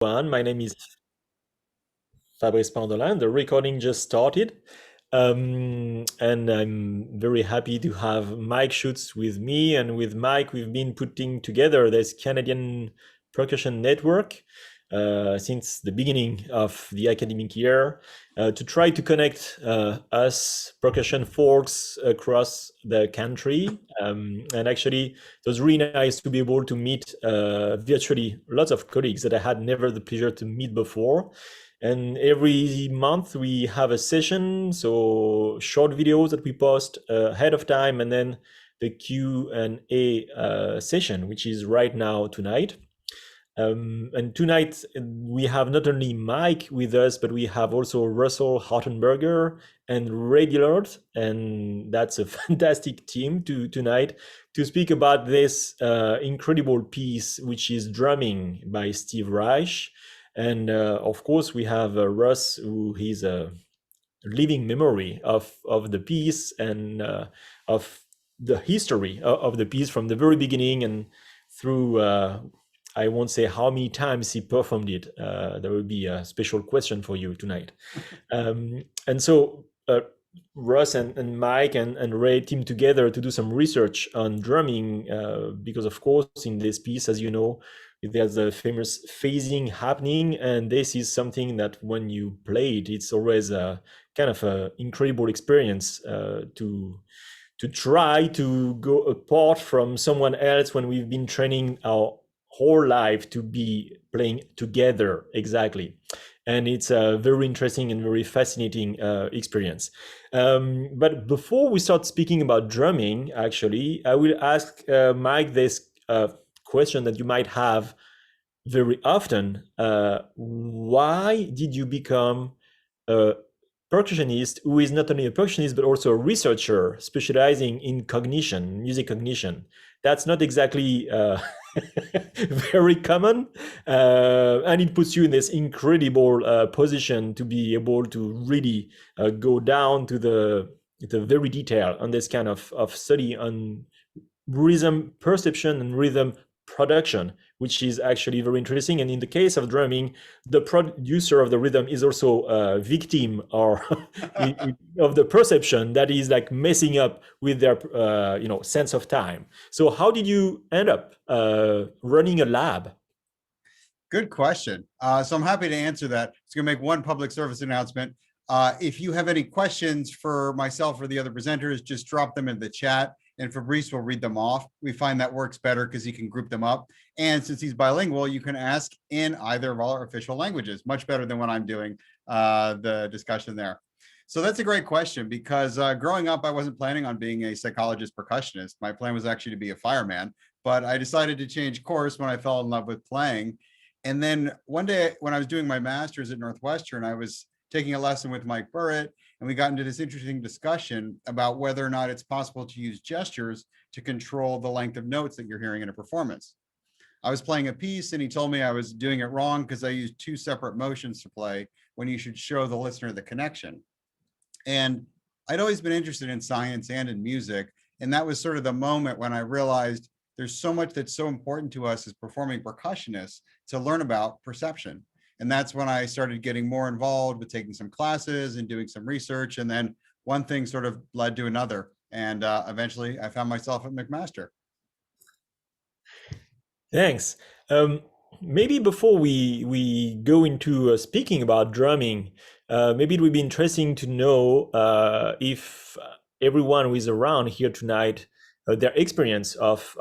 My name is Fabrice Pandolin. The recording just started. And I'm very happy to have Mike Schutz with me. And with Mike, we've been putting together this Canadian percussion network since the beginning of the academic year to try to connect us percussion folks across the country. And actually, it was really nice to be able to meet virtually lots of colleagues that I had never the pleasure to meet before. And every month we have a session, so short videos that we post ahead of time, and then the Q&A session, which is right now tonight. And tonight we have not only Mike with us, but we have also Russell Hartenberger and Ray Dillard, and that's a fantastic team tonight to speak about this incredible piece, which is Drumming by Steve Reich. And of course, we have Russ, who is a living memory of the piece and of the history of the piece from the very beginning and through. I won't say how many times he performed it. There will be a special question for you tonight. And so Russ and Mike and Ray teamed together to do some research on drumming because, of course, in this piece, as you know, there's a famous phasing happening, and this is something that when you play it, it's always a kind of an incredible experience to try to go apart from someone else when we've been training our whole life to be playing together exactly. And it's a very interesting and very fascinating experience. But before we start speaking about drumming, actually, I will ask Mike this question that you might have very often. Why did you become a percussionist who is not only a percussionist but also a researcher specializing in cognition, music cognition? That's not exactly very common, and it puts you in this incredible position to be able to really go down to the very detail on this kind of study on rhythm perception and rhythm production, which is actually very interesting. And in the case of drumming, the producer of the rhythm is also a victim or of the perception that is like messing up with their sense of time. So how did you end up running a lab? Good question. So I'm happy to answer that. It's going to make one public service announcement. If you have any questions for myself or the other presenters, just drop them in the chat and Fabrice will read them off. We find that works better because he can group them up. And since he's bilingual, you can ask in either of our official languages, much better than when I'm doing the discussion there. So that's a great question because growing up, I wasn't planning on being a psychologist percussionist. My plan was actually to be a fireman, but I decided to change course when I fell in love with playing. And then one day when I was doing my master's at Northwestern, I was taking a lesson with Mike Burrett, and we got into this interesting discussion about whether or not it's possible to use gestures to control the length of notes that you're hearing in a performance. I was playing a piece and he told me I was doing it wrong because I used two separate motions to play when you should show the listener the connection. And I'd always been interested in science and in music. And that was sort of the moment when I realized there's so much that's so important to us as performing percussionists to learn about perception. And that's when I started getting more involved with taking some classes and doing some research. And then one thing sort of led to another. And eventually I found myself at McMaster. Thanks. Maybe before we go into speaking about drumming, maybe it would be interesting to know if everyone who is around here tonight, their experience of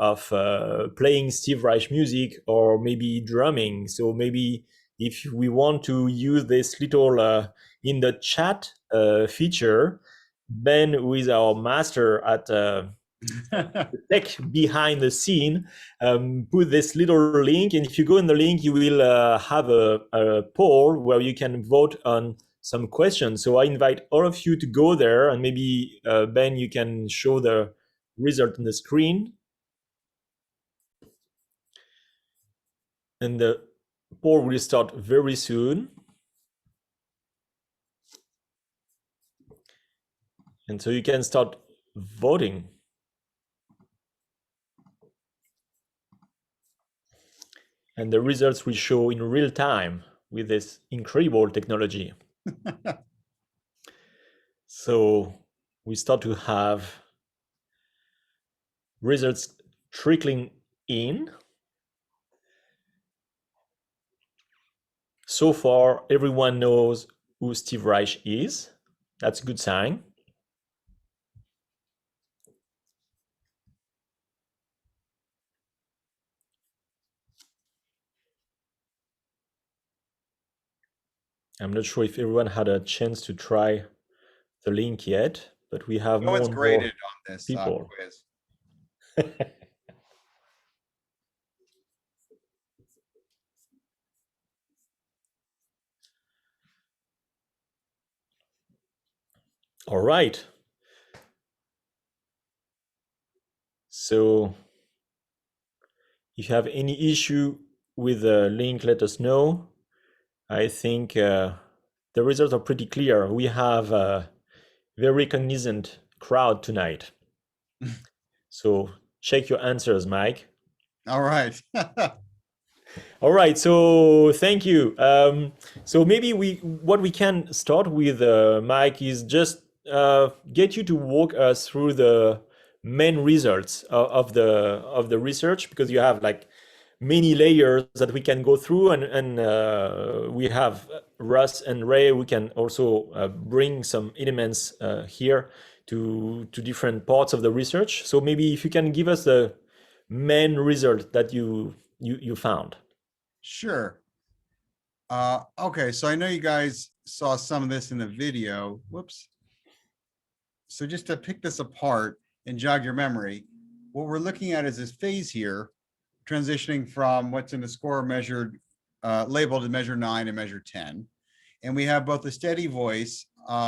playing Steve Reich music or maybe drumming. So maybe if we want to use this little in the chat feature, Ben, who is our master at tech behind the scene, put this little link, and if you go in the link you will have a poll where you can vote on some questions. So I invite all of you to go there, and maybe Ben, you can show the result on the screen, and the poll will start very soon. And so you can start voting. And the results will show in real time with this incredible technology. So we start to have results trickling in. So far, everyone knows who Steve Reich is. That's a good sign. I'm not sure if everyone had a chance to try the link yet, but we have No more one's and graded more on this people. quiz. All right. So if you have any issue with the link, let us know. I think the results are pretty clear. We have a very cognizant crowd tonight. So check your answers, Mike. All right. All right, so thank you. So maybe what we can start with, Mike, is just get you to walk us through the main results of the research, because you have like many layers that we can go through, and we have Russ and Ray. We can also bring some elements here to different parts of the research. So maybe if you can give us the main result that you found. Sure. Okay, so I know you guys saw some of this in the video. Whoops. So just to pick this apart and jog your memory, what we're looking at is this phase here, transitioning from what's in the score measured, labeled as measure 9 and measure 10. And we have both the steady voice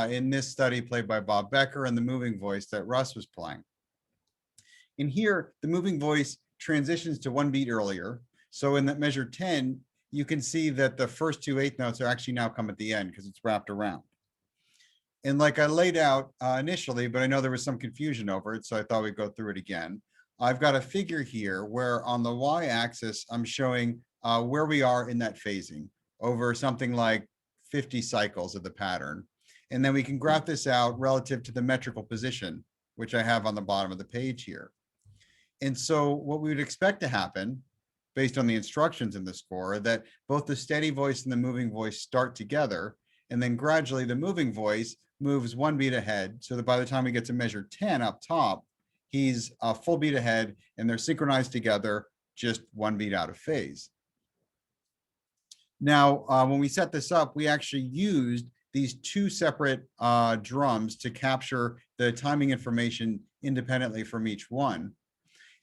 in this study played by Bob Becker and the moving voice that Russ was playing. In here, the moving voice transitions to one beat earlier. So in that measure 10, you can see that the first two eighth notes are actually now come at the end because it's wrapped around. And like I laid out initially, but I know there was some confusion over it, so I thought we'd go through it again. I've got a figure here where on the y-axis, I'm showing where we are in that phasing over something like 50 cycles of the pattern. And then we can graph this out relative to the metrical position, which I have on the bottom of the page here. And so what we would expect to happen based on the instructions in the score, that both the steady voice and the moving voice start together, and then gradually the moving voice moves one beat ahead, so that by the time we get to measure 10 up top, he's a full beat ahead and they're synchronized together, just one beat out of phase. Now, when we set this up, we actually used these two separate drums to capture the timing information independently from each one.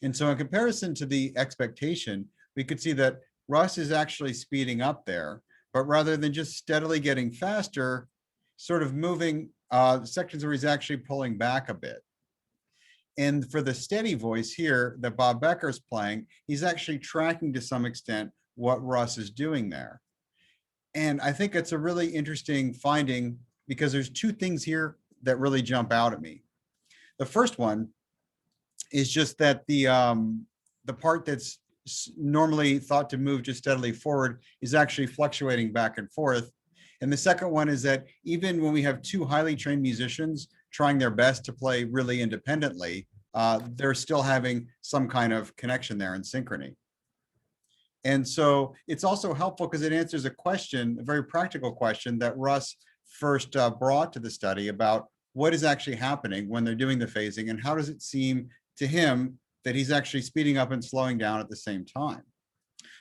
And so in comparison to the expectation, we could see that Russ is actually speeding up there, but rather than just steadily getting faster, sort of moving sections where he's actually pulling back a bit. And for the steady voice here that Bob Becker's playing, he's actually tracking to some extent what Russ is doing there. And I think it's a really interesting finding because there's two things here that really jump out at me. The first one is just that the part that's normally thought to move just steadily forward is actually fluctuating back and forth. And the second one is that even when we have two highly trained musicians trying their best to play really independently, they're still having some kind of connection there in synchrony. And so it's also helpful because it answers a question, a very practical question that Russ first brought to the study about what is actually happening when they're doing the phasing and how does it seem to him that he's actually speeding up and slowing down at the same time.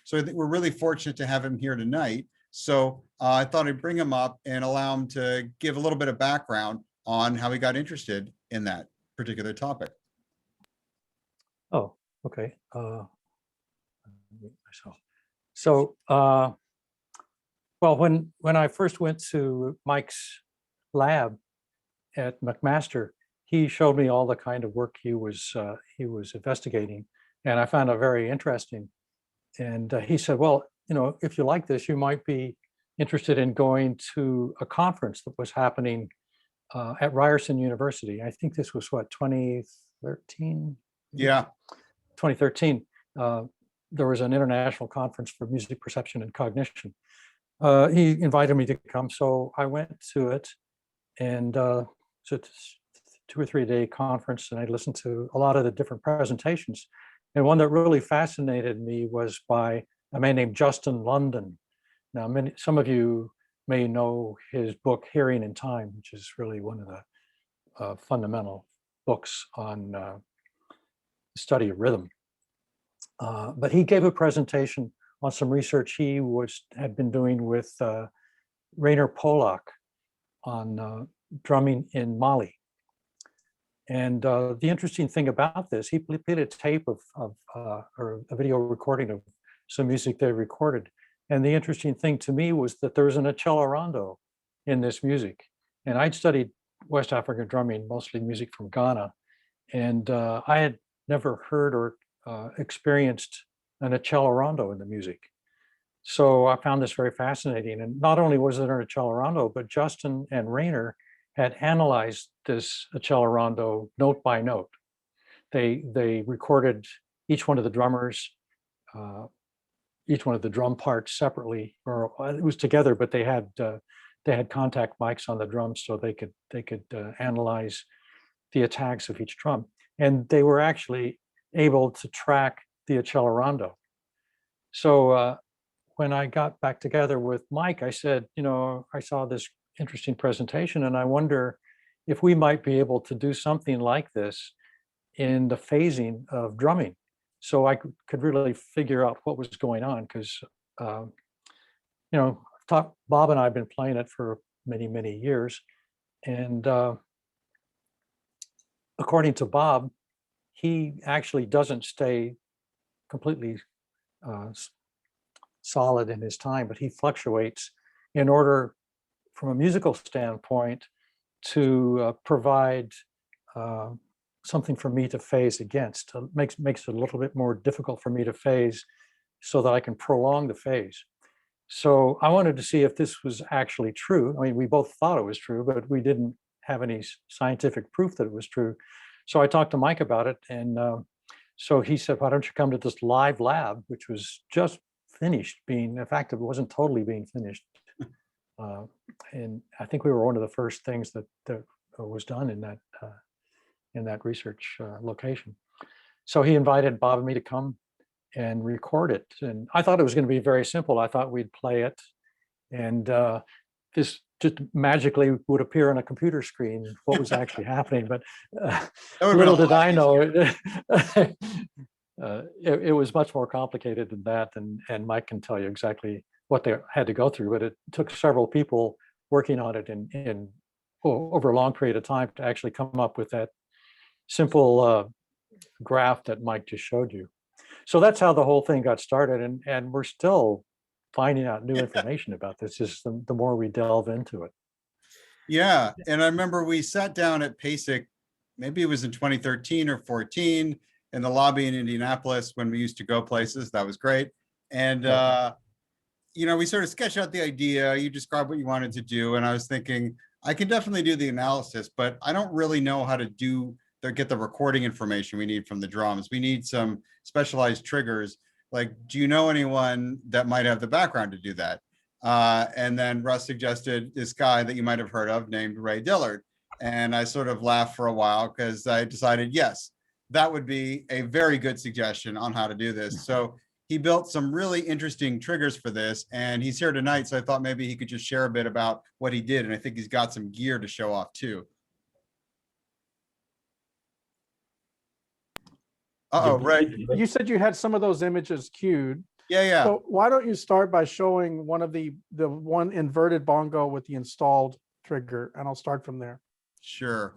So I think we're really fortunate to have him here tonight. So I thought I'd bring him up and allow him to give a little bit of background on how he got interested in that particular topic. Oh, okay. So, well, when I first went to Mike's lab at McMaster, he showed me all the kind of work he was investigating, and I found it very interesting. And he said, well, you know, if you like this, you might be interested in going to a conference that was happening at Ryerson University. I think this was what, 2013? Yeah. 2013. there was an international conference for music perception and cognition. He invited me to come, so I went to it, and so it's 2 or 3 day conference, and I listened to a lot of the different presentations. And one that really fascinated me was by a man named Justin London. Now, some of you may know his book, Hearing in Time, which is really one of the fundamental books on the study of rhythm. But he gave a presentation on some research he had been doing with Rainer Polak on drumming in Mali. And the interesting thing about this, he played a tape or a video recording of some music they recorded. And the interesting thing to me was that there was an accelerando in this music. And I'd studied West African drumming, mostly music from Ghana. And I had never heard or experienced an accelerando in the music. So I found this very fascinating. And not only was it an accelerando, but Justin and Rainer had analyzed this accelerando note by note. They recorded each one of the drummers, each one of the drum parts separately, or it was together, but they had contact mics on the drums so they could analyze the attacks of each drum, and they were actually able to track the accelerando. So when I got back together with Mike, I said, I saw this interesting presentation, and I wonder if we might be able to do something like this in the phasing of drumming. So I could really figure out what was going on, because, Bob and I have been playing it for many, many years. And according to Bob, he actually doesn't stay completely solid in his time, but he fluctuates in order, from a musical standpoint, to provide something for me to phase against. Makes it a little bit more difficult for me to phase so that I can prolong the phase. So I wanted to see if this was actually true. I mean, we both thought it was true, but we didn't have any scientific proof that it was true. So I talked to Mike about it, and so he said, why don't you come to this live lab, which was just finished being, in fact, it wasn't totally being finished. And I think we were one of the first things that was done in that research location. So he invited Bob and me to come and record it. And I thought it was going to be very simple. I thought we'd play it, and this just magically would appear on a computer screen what was actually happening. But little did I know, it was much more complicated than that. And Mike can tell you exactly what they had to go through. But it took several people working on it over a long period of time to actually come up with that simple graph that Mike just showed you. So that's how the whole thing got started, and we're still finding out new information about this, just the more we delve into it. Yeah, and I remember we sat down at PASIC, maybe it was in 2013 or 14, in the lobby in Indianapolis when we used to go places. That was great. And we sort of sketched out the idea. You described what you wanted to do, and I was thinking, I can definitely do the analysis, but I don't really know how to get the recording information we need from the drums. We need some specialized triggers. Like, do you know anyone that might have the background to do that? And then Russ suggested this guy that you might have heard of named Ray Dillard. And I sort of laughed for a while because I decided, yes, that would be a very good suggestion on how to do this. So he built some really interesting triggers for this, and he's here tonight. So I thought maybe he could just share a bit about what he did. And I think he's got some gear to show off too. Right. You said you had some of those images queued. Yeah. So why don't you start by showing one of the one inverted bongo with the installed trigger, and I'll start from there. Sure.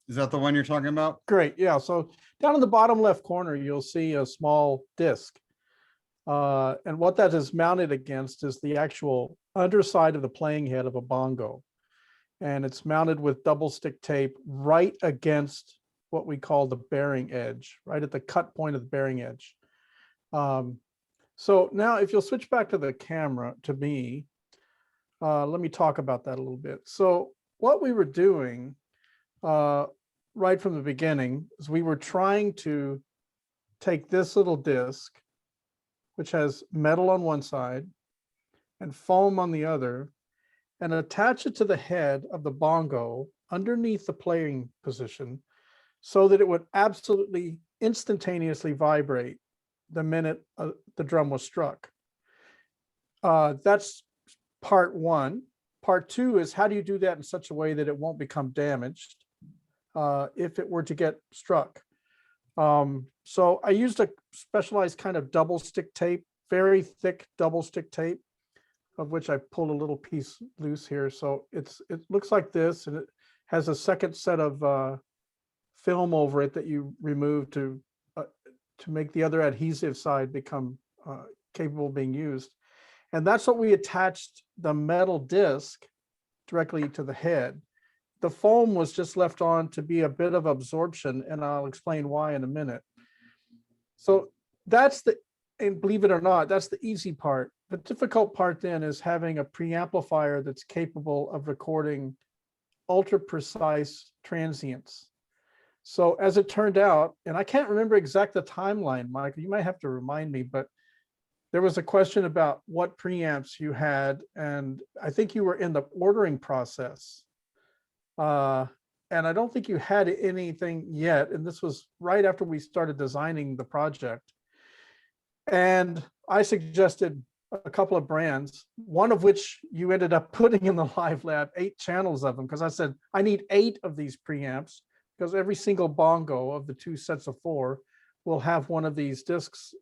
Is that the one you're talking about? Great. Yeah. So down in the bottom left corner, you'll see a small disc. And what that is mounted against is the actual underside of the playing head of a bongo. And it's mounted with double stick tape right against what we call the bearing edge, right at the cut point of the bearing edge. So now if you'll switch back to the camera, to me, let me talk about that a little bit. So what we were doing right from the beginning is we were trying to take this little disc, which has metal on one side and foam on the other, and attach it to the head of the bongo underneath the playing position so that it would absolutely instantaneously vibrate the minute the drum was struck. That's part one. Part two is how do you do that in such a way that it won't become damaged if it were to get struck. So I used a specialized kind of double stick tape, very thick double stick tape, of which I pulled a little piece loose here. So it looks like this, and it has a second set of film over it that you remove to make the other adhesive side become capable of being used. And that's what we attached the metal disc directly to the head. The foam was just left on to be a bit of absorption, and I'll explain why in a minute. So that's and believe it or not, that's the easy part. The difficult part then is having a preamplifier that's capable of recording ultra precise transients. So as it turned out, and I can't remember exact the timeline, Michael, you might have to remind me, but there was a question about what preamps you had, and I think you were in the ordering process. And I don't think you had anything yet. And this was right after we started designing the project. And I suggested a couple of brands, one of which you ended up putting in the live lab, 8 channels of them, because I said, I need 8 of these preamps, because every single bongo of the 2 sets of 4 will have one of these discs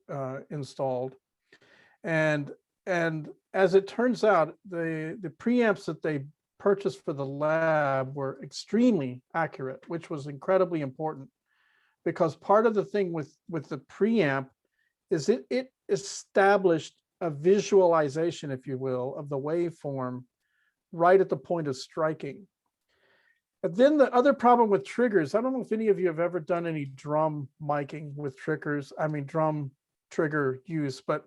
installed. And as it turns out, the preamps that they purchased for the lab were extremely accurate, which was incredibly important, because part of the thing with the preamp is it established a visualization, if you will, of the waveform right at the point of striking. But then the other problem with triggers, I don't know if any of you have ever done any drum miking with triggers, drum trigger use, but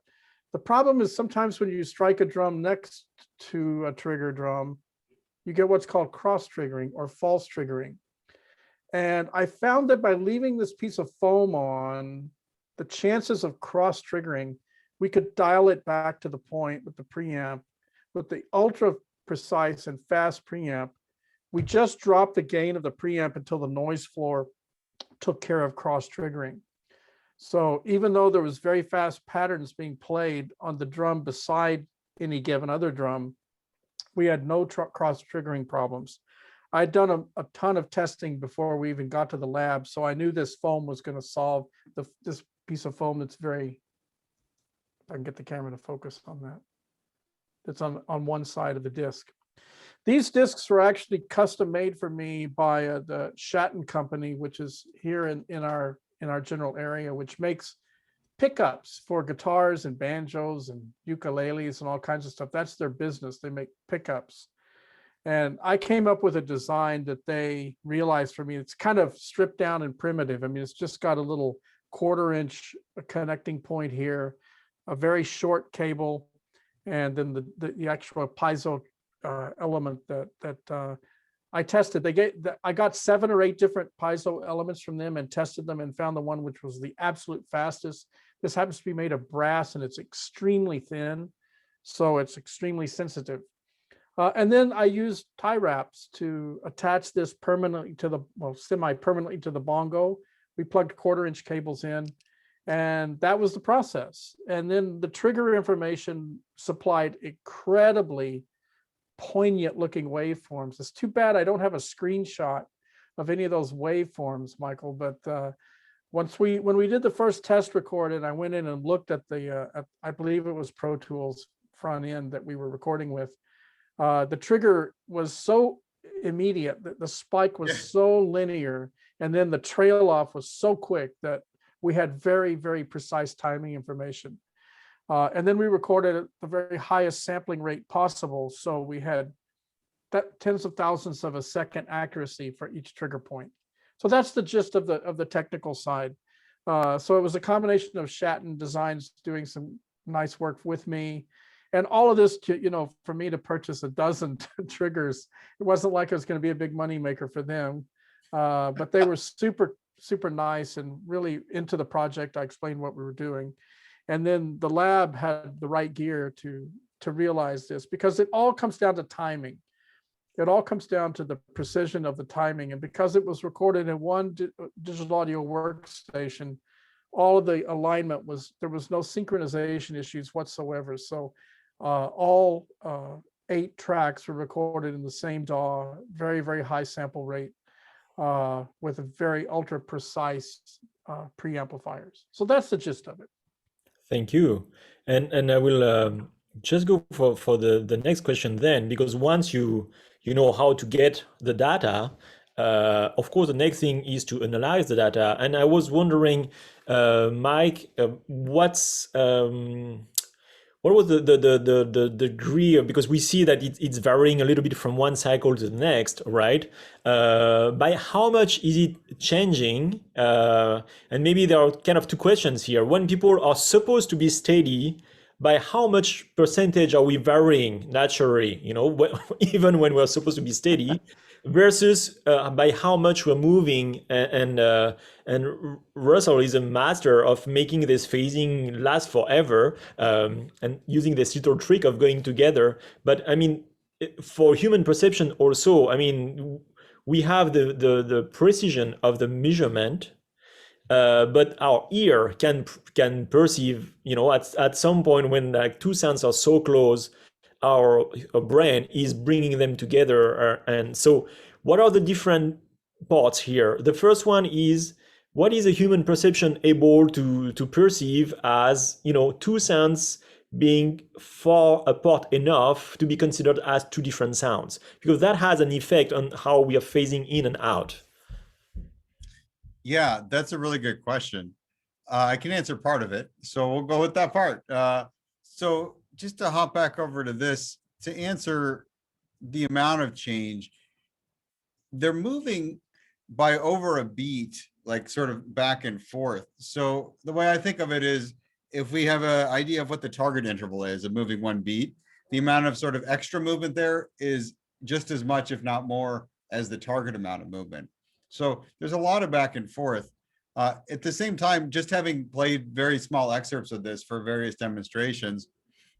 the problem is sometimes when you strike a drum next to a trigger drum, you get what's called cross triggering or false triggering. And I found that by leaving this piece of foam on, the chances of cross triggering, we could dial it back to the point with the preamp. With the ultra precise and fast preamp, we just dropped the gain of the preamp until the noise floor took care of cross triggering. So even though there was very fast patterns being played on the drum beside any given other drum, we had no cross triggering problems. I'd done a ton of testing before we even got to the lab, so I knew this foam was going to solve this piece of foam that's very, if I can get the camera to focus on that, that's on one side of the disc. These discs were actually custom made for me by the Schutz company, which is here in our general area, which makes pickups for guitars and banjos and ukuleles and all kinds of stuff. That's their business. They make pickups. And I came up with a design that they realized for me. It's kind of stripped down and primitive. It's just got a little 1/4-inch connecting point here, a very short cable, and then the actual piezo element that I tested. I got 7 or 8 different piezo elements from them and tested them and found the one which was the absolute fastest. This happens to be made of brass and it's extremely thin, so it's extremely sensitive. And then I used tie wraps to attach this permanently to the, semi-permanently to the bongo. We plugged 1/4-inch cables in, and that was the process. And then the trigger information supplied incredibly poignant looking waveforms. It's too bad I don't have a screenshot of any of those waveforms, Michael, but when we did the first test record and I went in and looked at I believe it was Pro Tools front end that we were recording with, the trigger was so immediate, that the spike was so linear, and then the trail off was so quick that we had very, very precise timing information. And then we recorded at the very highest sampling rate possible. So we had tens of thousands of a second accuracy for each trigger point. So that's the gist of the technical side. So it was a combination of Schutz Designs doing some nice work with me, and all of this to, for me to purchase a dozen triggers. It wasn't like it was going to be a big money maker for them. But they were super nice and really into the project. I explained what we were doing. And then the lab had the right gear to realize this, because it all comes down to timing. It all comes down to the precision of the timing. And because it was recorded in one digital audio workstation, all of the alignment there was no synchronization issues whatsoever. So all 8 tracks were recorded in the same DAW, very, very high sample rate, with a very ultra precise preamplifiers. So that's the gist of it. Thank you. And I will just go for the next question then, because once you know how to get the data, of course, the next thing is to analyze the data. And I was wondering, Mike, what was the degree of, because we see that it's varying a little bit from one cycle to the next, right? By how much is it changing? And maybe there are kind of two questions here. When people are supposed to be steady, by how much percentage are we varying naturally, even when we're supposed to be steady, versus by how much we're moving, and Russell is a master of making this phasing last forever, and using this little trick of going together. But I mean, for human perception also, I mean, we have the precision of the measurement, but our ear can perceive, at some point when like two sounds are so close, our brain is bringing them together. And so what are the different parts here? The first one is, what is a human perception able to perceive as, two sounds being far apart enough to be considered as two different sounds? Because that has an effect on how we are phasing in and out. Yeah, that's a really good question. I can answer part of it, so we'll go with that part. So just to hop back over to this, to answer the amount of change, they're moving by over a beat, like sort of back and forth. So the way I think of it is, if we have an idea of what the target interval is of moving one beat, the amount of sort of extra movement there is just as much, if not more, as the target amount of movement. So there's a lot of back and forth. At the same time, just having played very small excerpts of this for various demonstrations,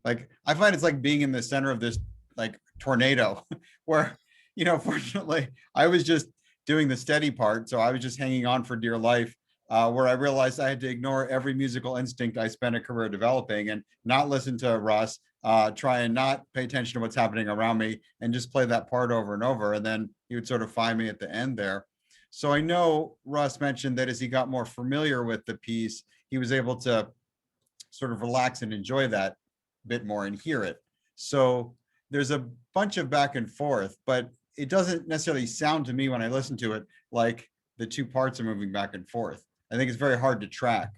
like I find it's like being in the center of this like tornado where, fortunately I was just doing the steady part. So I was just hanging on for dear life, where I realized I had to ignore every musical instinct I spent a career developing and not listen to Russ, try and not pay attention to what's happening around me, and just play that part over and over. And then he would sort of find me at the end there. So I know Russ mentioned that as he got more familiar with the piece, he was able to sort of relax and enjoy that bit more and hear it. So there's a bunch of back and forth, but it doesn't necessarily sound to me when I listen to it like the two parts are moving back and forth. I think it's very hard to track.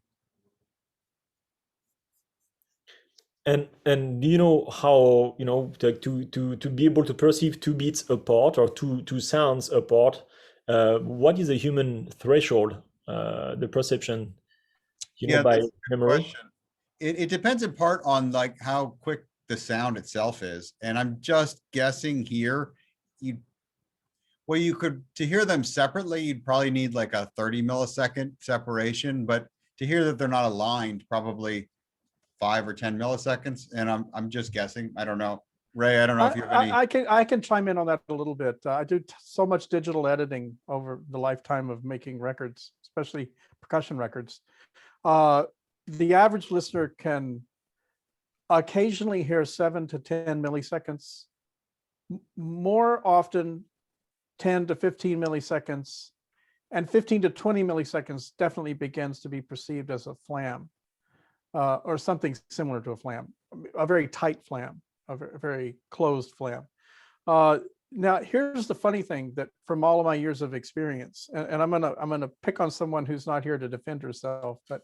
And do you know how, to be able to perceive two beats apart, or two sounds apart, what is the human threshold, the perception, by memory? Question. It depends in part on like how quick the sound itself is. And I'm just guessing here, you could, to hear them separately, you'd probably need like a 30 millisecond separation, but to hear that they're not aligned, probably 5 or 10 milliseconds. And I'm just guessing. I don't know. Ray, I don't know if you have any. I can chime in on that a little bit. I do so much digital editing over the lifetime of making records, especially percussion records. The average listener can occasionally hear 7 to 10 milliseconds, more often 10 to 15 milliseconds, and 15 to 20 milliseconds definitely begins to be perceived as a flam, or something similar to a flam, a very tight flam, a very closed flam. Now, here's the funny thing that from all of my years of experience, and I'm gonna pick on someone who's not here to defend herself, but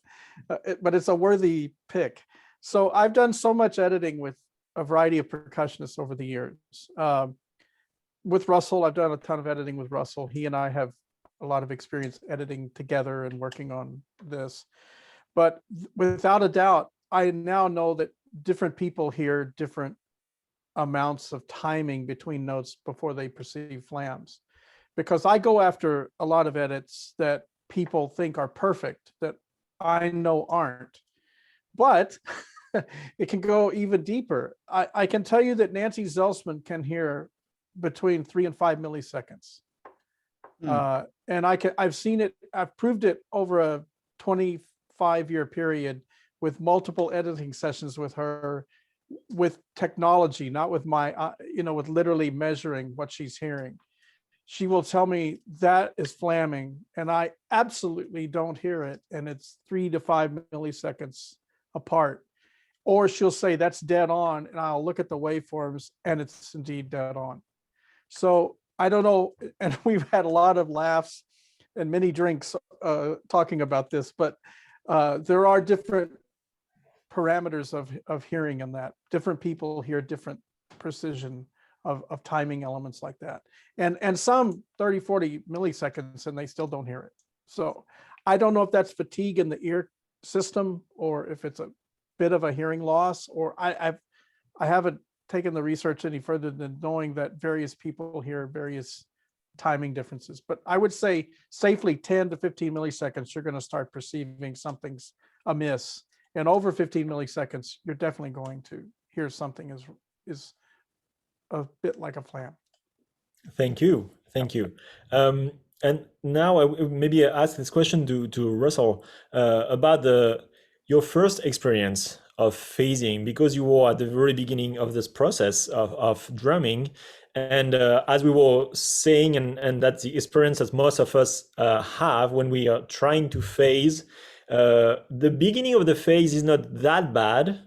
it's a worthy pick. So I've done so much editing with a variety of percussionists over the years. With Russell, I've done a ton of editing with Russell. He and I have a lot of experience editing together and working on this. But without a doubt, I now know that different people hear different amounts of timing between notes before they perceive flams. because I go after a lot of edits that people think are perfect that I know aren't. But it can go even deeper. I can tell you that Nancy Zelsman can hear between 3 and 5 milliseconds. And I've seen it, I've proved it over a 25-year period with multiple editing sessions with her, with technology, not with my, with literally measuring what she's hearing. She will tell me that is flamming, and I absolutely don't hear it, and it's 3 to 5 milliseconds apart. Or she'll say that's dead on, and I'll look at the waveforms, and it's indeed dead on. So I don't know, and we've had a lot of laughs and many drinks talking about this, but there are different parameters of hearing in that. Different people hear different precision of timing elements like that. And some 30, 40 milliseconds and they still don't hear it. So I don't know if that's fatigue in the ear system or if it's a bit of a hearing loss, or I haven't taken the research any further than knowing that various people hear various timing differences. But I would say safely 10 to 15 milliseconds, you're going to start perceiving something's amiss. And over 15 milliseconds, you're definitely going to hear something is a bit like a flam. Thank you. Thank you. And now maybe ask this question to Russell about your first experience of phasing, because you were at the very beginning of this process of drumming. And as we were saying, and that's the experience that most of us have when we are trying to phase, the beginning of the phase is not that bad,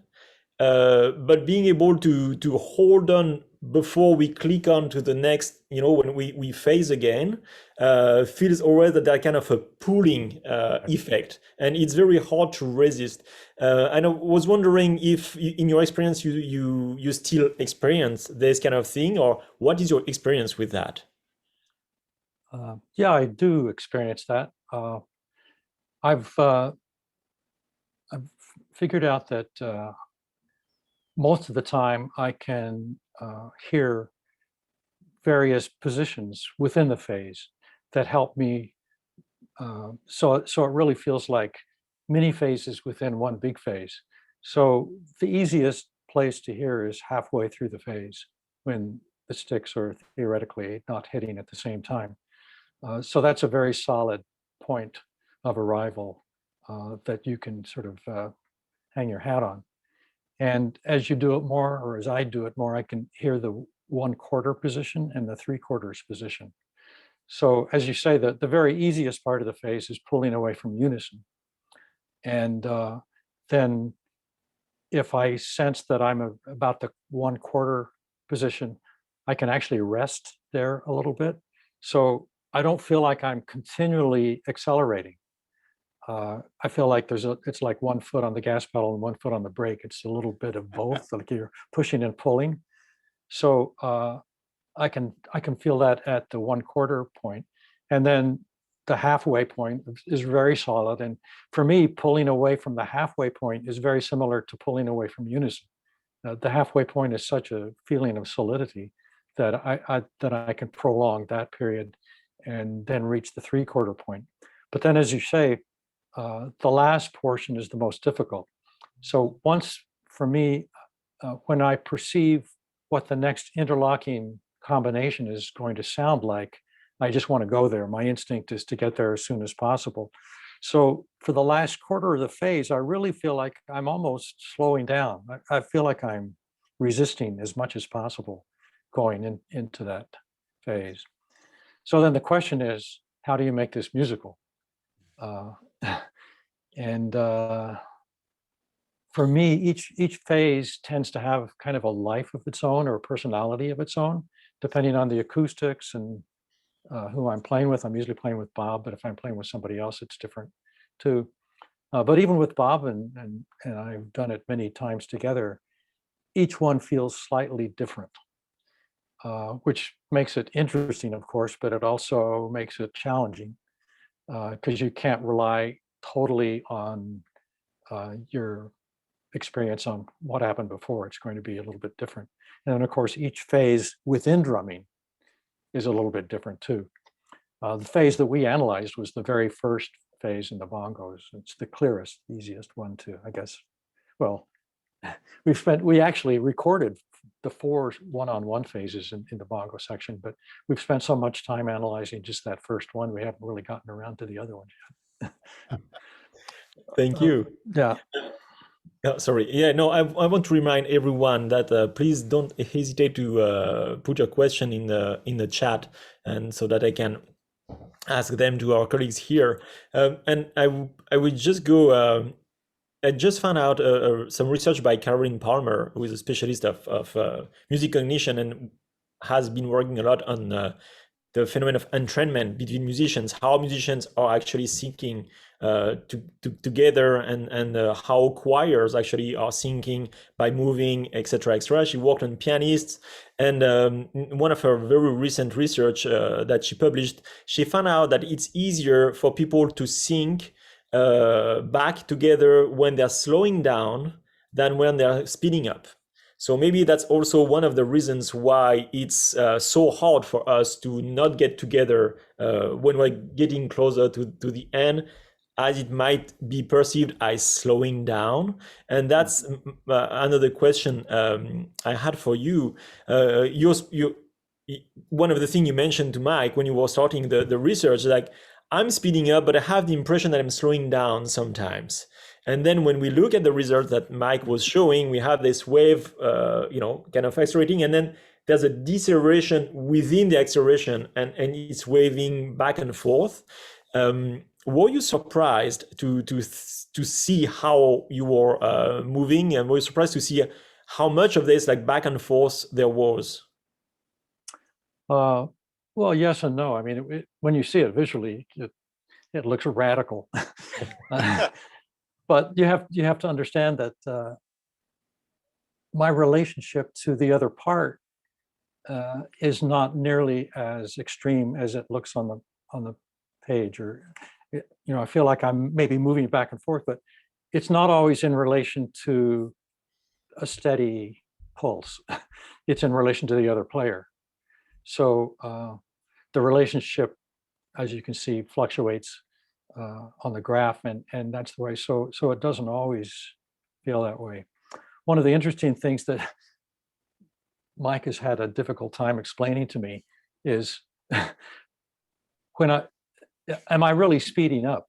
but being able to hold on before we click on to the next, when we phase again, feels always that kind of a pulling effect, and it's very hard to resist. And I was wondering if in your experience you still experience this kind of thing, or what is your experience with that? Yeah, I do experience that. I've figured out that most of the time I can hear various positions within the phase that help me. So it really feels like mini phases within one big phase. So the easiest place to hear is halfway through the phase when the sticks are theoretically not hitting at the same time. So that's a very solid point of arrival that you can sort of hang your hat on. And as you do it more, or as I do it more, I can hear the 1/4 position and the 3/4 position. So as you say, the very easiest part of the phase is pulling away from unison. And then if I sense that I'm about the 1/4 position, I can actually rest there a little bit. So I don't feel like I'm continually accelerating. I feel like it's like 1 foot on the gas pedal and 1 foot on the brake. It's a little bit of both, like you're pushing and pulling. So I can feel that at the 1/4 point, and then the halfway point is very solid. And for me, pulling away from the halfway point is very similar to pulling away from unison. The halfway point is such a feeling of solidity that I can prolong that period and then reach the 3/4 point. But then, as you say, the last portion is the most difficult. So once, for me, when I perceive what the next interlocking combination is going to sound like, I just want to go there. My instinct is to get there as soon as possible. So for the last quarter of the phase, I really feel like I'm almost slowing down. I feel like I'm resisting as much as possible going into that phase. So then the question is, how do you make this musical? And for me, each phase tends to have kind of a life of its own or a personality of its own, depending on the acoustics and who I'm playing with. I'm usually playing with Bob, but if I'm playing with somebody else, it's different too. But even with Bob, and I've done it many times together, each one feels slightly different, which makes it interesting, of course, but it also makes it challenging because you can't rely totally on your experience on what happened before. It's going to be a little bit different. And then, of course, each phase within drumming is a little bit different too. The phase that we analyzed was the very first phase in the bongos. It's the clearest, easiest one to, I guess. Well, we actually recorded the 4 one-on-one phases in the bongo section, but we've spent so much time analyzing just that first one, we haven't really gotten around to the other ones yet. Thank you. Yeah. No, sorry. Yeah, no, I want to remind everyone that please don't hesitate to put your question in the chat, and so that I can ask them to our colleagues here. And I would just go. I just found out some research by Caroline Palmer, who is a specialist of music cognition and has been working a lot on the phenomenon of entrainment between musicians, how musicians are actually syncing together, and how choirs actually are syncing by moving, etc., etc. She worked on pianists, and one of her very recent research that she published, she found out that it's easier for people to sync back together when they're slowing down than when they're speeding up. So maybe that's also one of the reasons why it's so hard for us to not get together when we're getting closer to the end, as it might be perceived as slowing down. And that's another question I had for you. One of the things you mentioned to Mike when you were starting the research, like, I'm speeding up, but I have the impression that I'm slowing down sometimes. And then when we look at the results that Mike was showing, we have this wave, kind of accelerating, and then there's a deceleration within the acceleration, and it's waving back and forth. Were you surprised to see how you were moving, and were you surprised to see how much of this, like, back and forth there was? Well, yes and no. I mean, when you see it visually, it looks radical. But you have to understand that my relationship to the other part is not nearly as extreme as it looks on the page. Or, I feel like I'm maybe moving back and forth, but it's not always in relation to a steady pulse. It's in relation to the other player. So the relationship, as you can see, fluctuates on the graph, and that's the way. So it doesn't always feel that way. One of the interesting things that Mike has had a difficult time explaining to me is am I really speeding up?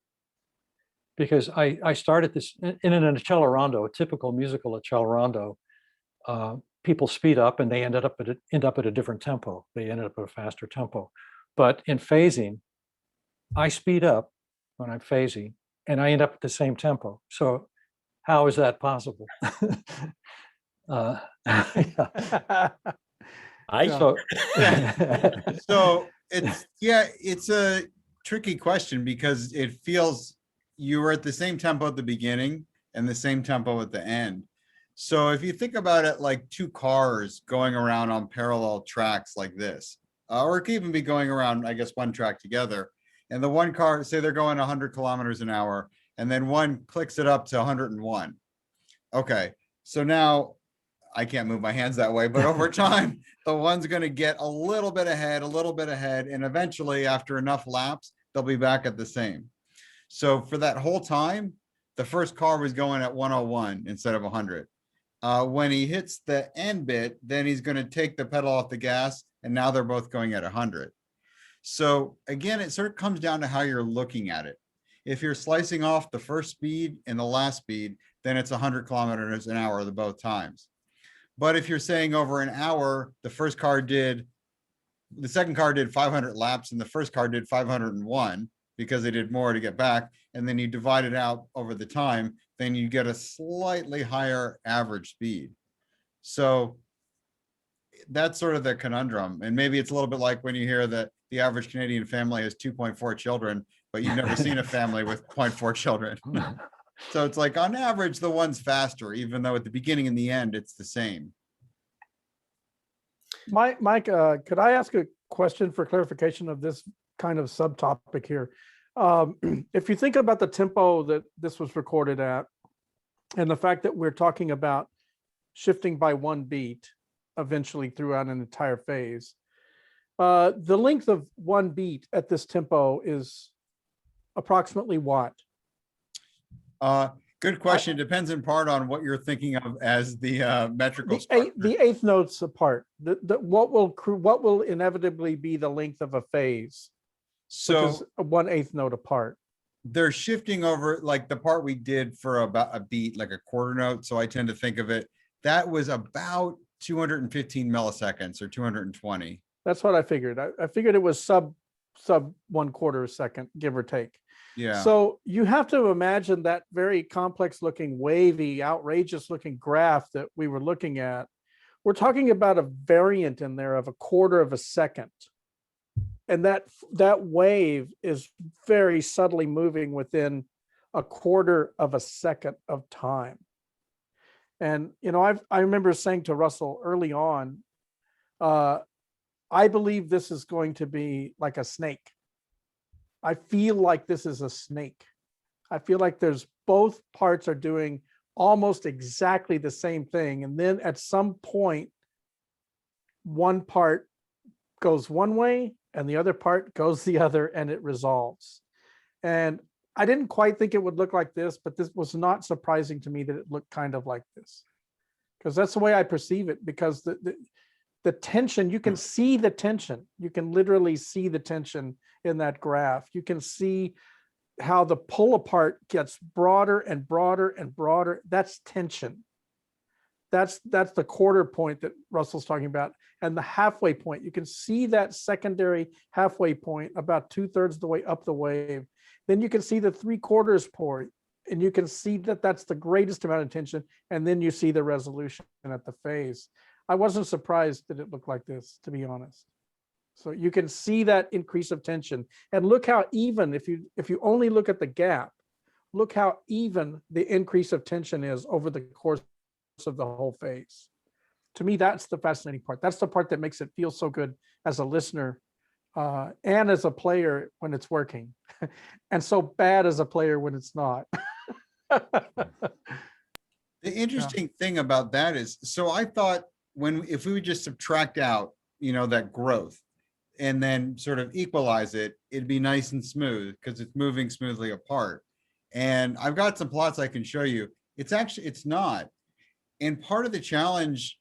Because I started this in an accelerando, a typical musical accelerando. People speed up and they end up at a different tempo. They ended up at a faster tempo. But in phasing, I speed up when I'm phasing, and I end up at the same tempo. So how is that possible? So it's a tricky question, because it feels you were at the same tempo at the beginning and the same tempo at the end. So if you think about it like 2 cars going around on parallel tracks like this, or it could even be going around, I guess, 1 track together, and the one car, say they're going 100 kilometers an hour, and then one clicks it up to 101. Okay, so now I can't move my hands that way, but over time, the one's going to get a little bit ahead, and eventually, after enough laps, they'll be back at the same. So for that whole time, the first car was going at 101 instead of 100. When he hits the end bit, then he's going to take the pedal off the gas, and now they're both going at 100. So again, it sort of comes down to how you're looking at it. If you're slicing off the first speed and the last speed, then it's 100 kilometers an hour the both times. But if you're saying over an hour, the second car did 500 laps and the first car did 501 because they did more to get back, and then you divide it out over the time, then you get a slightly higher average speed. So that's sort of the conundrum. And maybe it's a little bit like when you hear that the average Canadian family has 2.4 children, but you've never seen a family with 0.4 children. So it's like, on average, the one's faster, even though at the beginning and the end, it's the same. Mike, could I ask a question for clarification of this kind of subtopic here? If you think about the tempo that this was recorded at, and the fact that we're talking about shifting by 1 beat eventually throughout an entire phase, The length of one beat at this tempo is approximately what? Good question. Depends in part on what you're thinking of as the metrical The structure. eighth notes apart. What will inevitably be the length of a phase, which is So a 1/8 note apart. they're shifting over, like the part we did for about a beat, like a quarter note. So I tend to think of it, that was about 215 milliseconds or 220. That's what I figured. I figured it was sub 1/4 second, give or take. Yeah. So you have to imagine that very complex looking, wavy, outrageous looking graph that we were looking at. We're talking about a variant in there of a quarter of a second. And that wave is very subtly moving within a quarter of a second of time. And, you know, I remember saying to Russell early on, I believe this is going to be like a snake. I feel like this is a snake. I feel like there's both parts are doing almost exactly the same thing. And then at some point, one part goes one way and the other part goes the other, and it resolves. And I didn't quite think it would look like this, but this was not surprising to me that it looked kind of like this, because that's the way I perceive it. Because the tension, you can see the tension. You can literally see the tension in that graph. You can see how the pull apart gets broader and broader and broader. That's tension. That's the quarter point that Russell's talking about. And the halfway point, you can see that secondary halfway point about 2/3 of the way up the wave. Then you can see the 3/4 point, and you can see that that's the greatest amount of tension. And then you see the resolution at the phase. I wasn't surprised that it looked like this, to be honest. So you can see that increase of tension, and look how even, if you only look at the gap, look how even the increase of tension is over the course of the whole phase. To me, that's the fascinating part. That's the part that makes it feel so good as a listener and as a player when it's working, and so bad as a player when it's not. The interesting thing about that is, so I thought if we would just subtract out, you know, that growth and then sort of equalize it, it'd be nice and smooth because it's moving smoothly apart. And I've got some plots I can show you. It's not. And part of the challenge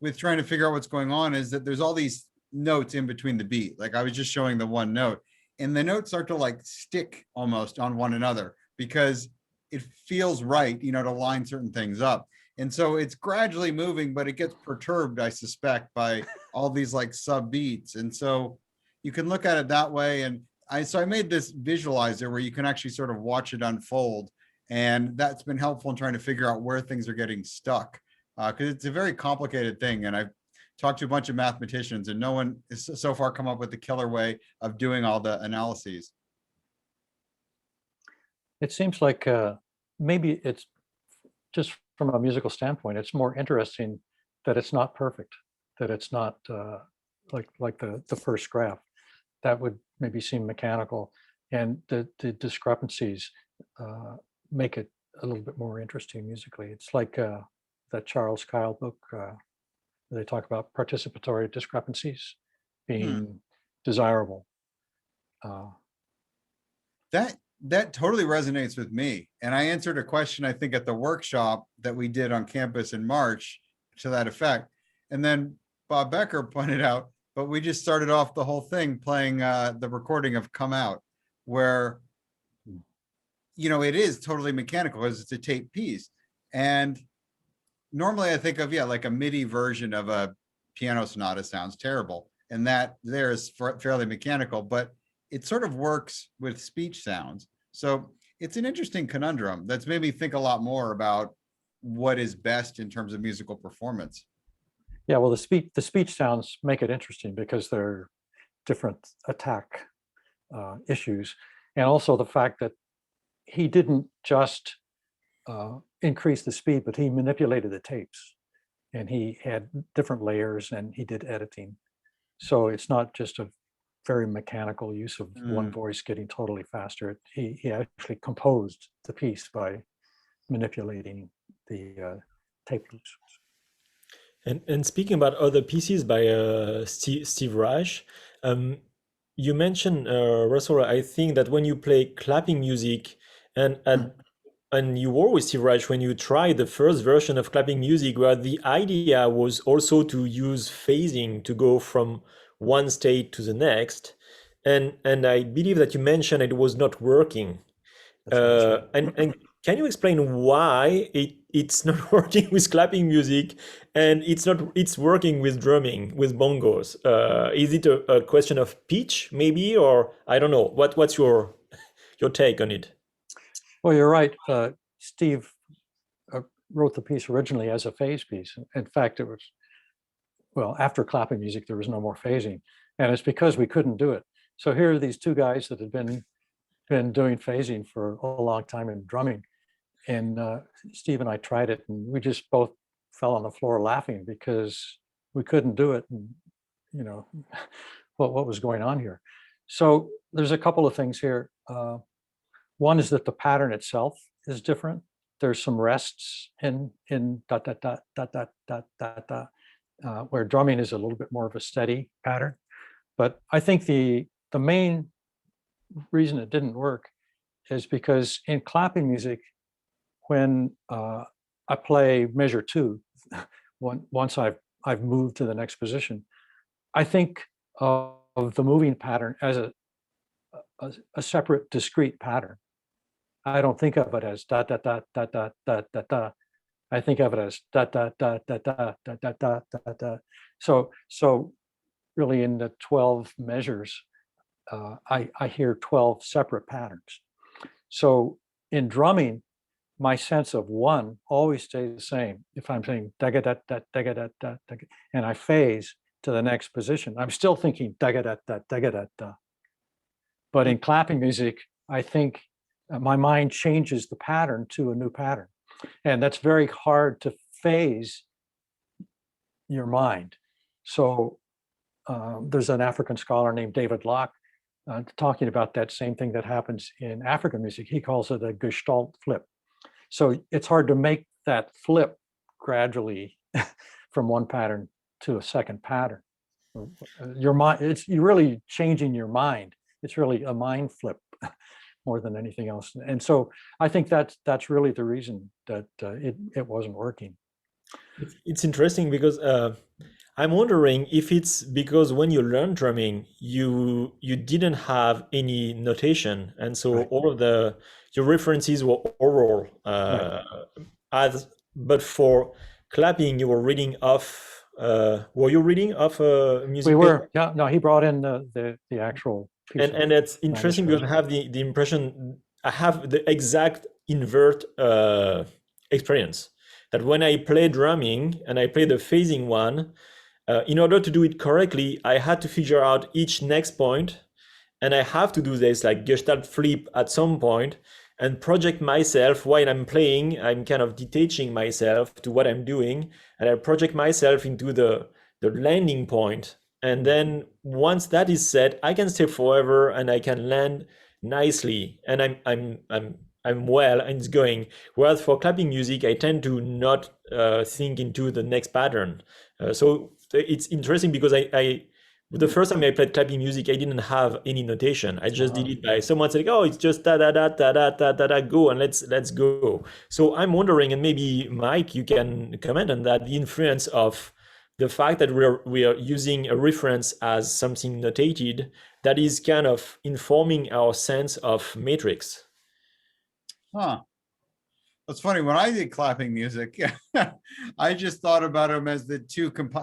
with trying to figure out what's going on is that there's all these notes in between the beat. Like I was just showing the one note, and the notes start to like stick almost on one another because it feels right, you know, to line certain things up. And so it's gradually moving, but it gets perturbed, I suspect, by all these like sub beats. And so you can look at it that way. And I made this visualizer where you can actually sort of watch it unfold. And that's been helpful in trying to figure out where things are getting stuck. Because it's a very complicated thing. And I've talked to a bunch of mathematicians, and no one has so far come up with the killer way of doing all the analyses. It seems like maybe it's just from a musical standpoint, it's more interesting that it's not perfect, that it's not like the first graph. That would maybe seem mechanical, and the discrepancies make it a little bit more interesting musically. It's like that Charles Kyle book, they talk about participatory discrepancies being desirable. That totally resonates with me. And I answered a question, I think, at the workshop that we did on campus in March to that effect. And then Bob Becker pointed out, but we just started off the whole thing playing the recording of Come Out, where, you know, it is totally mechanical because it's a tape piece. And normally I think of, like a MIDI version of a piano sonata sounds terrible. And that there is fairly mechanical, but it sort of works with speech sounds. So it's an interesting conundrum that's made me think a lot more about what is best in terms of musical performance. Yeah, well, the speech sounds make it interesting because they're different attack issues, and also the fact that he didn't just increase the speed, but he manipulated the tapes, and he had different layers, and he did editing. So it's not just a very mechanical use of one voice getting totally faster. He actually composed the piece by manipulating the tape loops. And speaking about other pieces by Steve Reich, Um, you mentioned, Russell, I think that when you play clapping music, and and you were with Steve Reich when you tried the first version of clapping music, where the idea was also to use phasing to go from one state to the next, and I believe that you mentioned it was not working. That's right. And can you explain why it's not working with clapping music and it's working with drumming with bongos? Is it a question of pitch maybe, or I don't know. What's your take on it? Well, you're right. Steve wrote the piece originally as a phase piece. In fact, it was, well, after clapping music, there was no more phasing. And it's because we couldn't do it. So here are these two guys that had been doing phasing for a long time in drumming. And Steve and I tried it, and we just both fell on the floor laughing because we couldn't do it. And, you know, what was going on here? So there's a couple of things here. One is that the pattern itself is different. There's some rests in da da da da da da da da, where drumming is a little bit more of a steady pattern. But I think the main reason it didn't work is because in clapping music, when I play measure 2, once I've moved to the next position, I think of the moving pattern as a separate, discrete pattern. I don't think of it as da da da da da da da da. I think of it as da da da da da da da da da da. So really, in the 12 measures, I hear 12 separate patterns. So in drumming, my sense of one always stays the same. If I'm saying daga da da daga da da daga, and I phase to the next position, I'm still thinking daga da da daga da da. But in clapping music, I think my mind changes the pattern to a new pattern, and that's very hard to phase your mind. So there's an African scholar named David Locke talking about that same thing that happens in African music. He calls it a gestalt flip. So it's hard to make that flip gradually from one pattern to a second pattern. Your mind, you're really changing your mind. It's really a mind flip more than anything else. And so I think that's really the reason that it wasn't working. It's interesting because I'm wondering if it's because when you learn drumming, you didn't have any notation, and so Right. all of your references were oral. But for clapping, you were reading off. Were you reading off a music We were, paper? yeah. No, he brought in the actual piece of And it's interesting because I manuscript. have the impression I have the exact invert experience that when I play drumming and I play the phasing one, in order to do it correctly, I had to figure out each next point, and I have to do this like gestalt flip at some point and project myself while I'm playing. I'm kind of detaching myself to what I'm doing, and I project myself into the landing point. And then once that is set, I can stay forever and I can land nicely, and I'm well and it's going. Whereas for clapping music, I tend to not think into the next pattern. So it's interesting because the first time I played clapping music, I didn't have any notation. I just did it by someone saying, "Oh, it's just da da da da da da da da go and let's go." So I'm wondering, and maybe Mike, you can comment on that, the influence of the fact that we are using a reference as something notated that is kind of informing our sense of matrix. Huh. It's funny, when I did clapping music, I just thought about them as the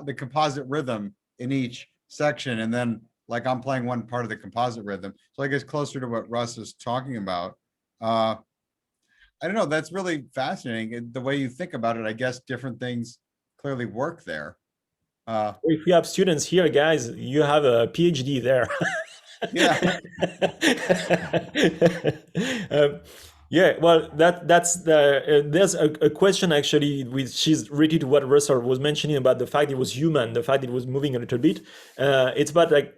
the composite rhythm in each section. And then like I'm playing one part of the composite rhythm. So I guess closer to what Russ is talking about. I don't know, that's really fascinating. The way you think about it, I guess different things clearly work there. If we have students here, guys, you have a PhD there. Yeah. Yeah, well, that's the there's a question actually which is related to what Russell was mentioning about the fact it was human, the fact it was moving a little bit. It's about like,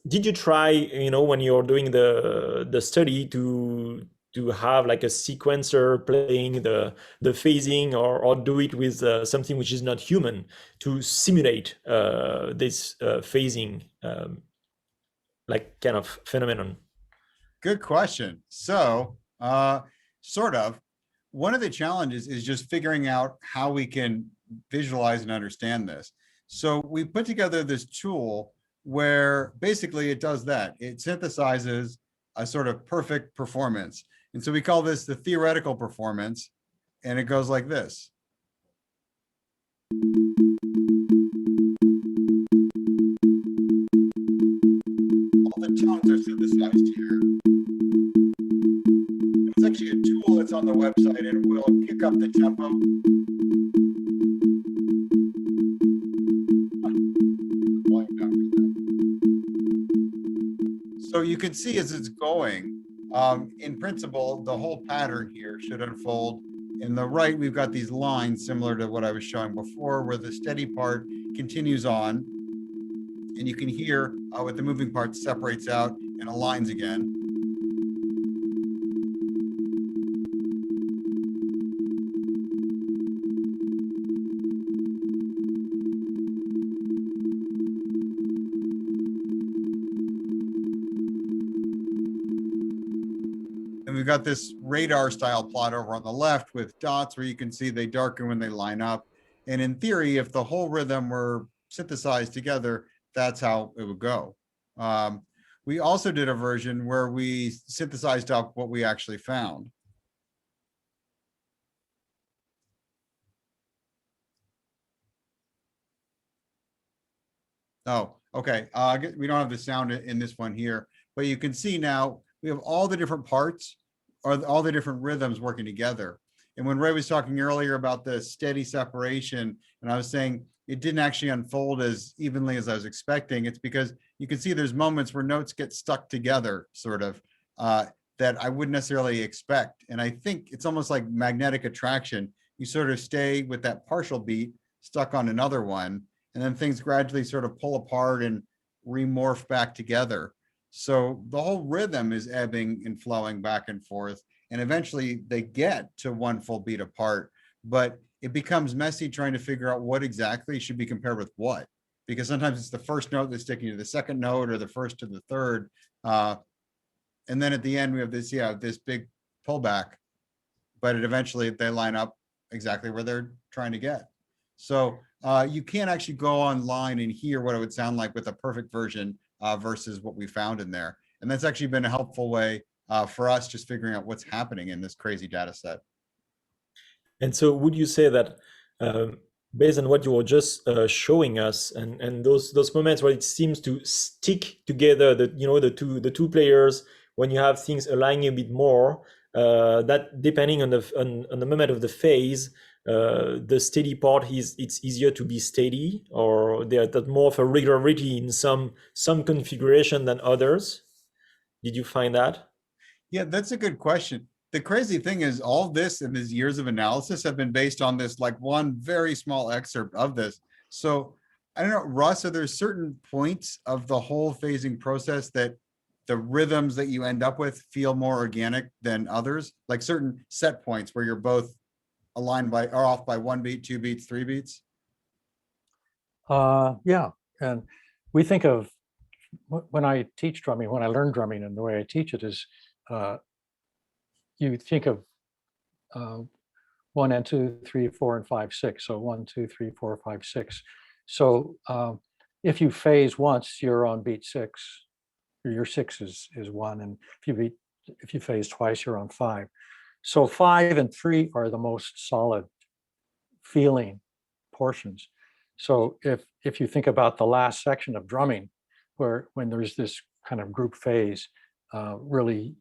did you try, when you're doing the study to have like a sequencer playing the phasing, or do it with something which is not human to simulate this phasing? like kind of phenomenon? Good question. So, sort of, one of the challenges is just figuring out how we can visualize and understand this. So we put together this tool where basically it does that. It synthesizes a sort of perfect performance. And so we call this the theoretical performance, and it goes like this. All the tones are synthesized here. It's actually a tool that's on the website, and it will kick up the tempo. So you can see as it's going, in principle, the whole pattern here should unfold. In the right, we've got these lines similar to what I was showing before, where the steady part continues on. And you can hear what the moving part separates out and aligns again. And we've got this radar style plot over on the left with dots where you can see they darken when they line up. And in theory, if the whole rhythm were synthesized together, that's how it would go. We also did a version where we synthesized up what we actually found. Oh, okay. We don't have the sound in this one here, but you can see now we have all the different parts or all the different rhythms working together. And when Ray was talking earlier about the steady separation, and I was saying it didn't actually unfold as evenly as I was expecting, it's because you can see there's moments where notes get stuck together, sort of, that I wouldn't necessarily expect. And I think it's almost like magnetic attraction. You sort of stay with that partial beat stuck on another one, and then things gradually sort of pull apart and remorph back together. So the whole rhythm is ebbing and flowing back and forth, and eventually they get to one full beat apart, but it becomes messy trying to figure out what exactly should be compared with what, because sometimes it's the first note that's sticking to the second note or the first to the third. And then at the end, we have this, this big pullback, but eventually they line up exactly where they're trying to get. So you can't actually go online and hear what it would sound like with a perfect version versus what we found in there. And that's actually been a helpful way for us just figuring out what's happening in this crazy data set. And so would you say that based on what you were just showing us and those moments where it seems to stick together, the two players, when you have things aligning a bit more, that depending on the moment of the phase, the steady part it's easier to be steady, or there's more of a regularity in some configuration than others? Did you find that? Yeah, that's a good question. The crazy thing is all this and these years of analysis have been based on this like one very small excerpt of this. So I don't know, Russ, are there certain points of the whole phasing process that the rhythms that you end up with feel more organic than others? Like certain set points where you're both aligned by or off by 1 beat, 2 beats, 3 beats? Yeah, and we think of when I teach drumming, when I learn drumming, and the way I teach it is, you think of 1 and 2, 3, 4, and 5, 6. So 1, 2, 3, 4, 5, 6. So if you phase once, you're on beat 6. Your 6 is 1, and if you phase twice, you're on 5. So 5 and 3 are the most solid feeling portions. So if you think about the last section of drumming, when there's this kind of group phase, really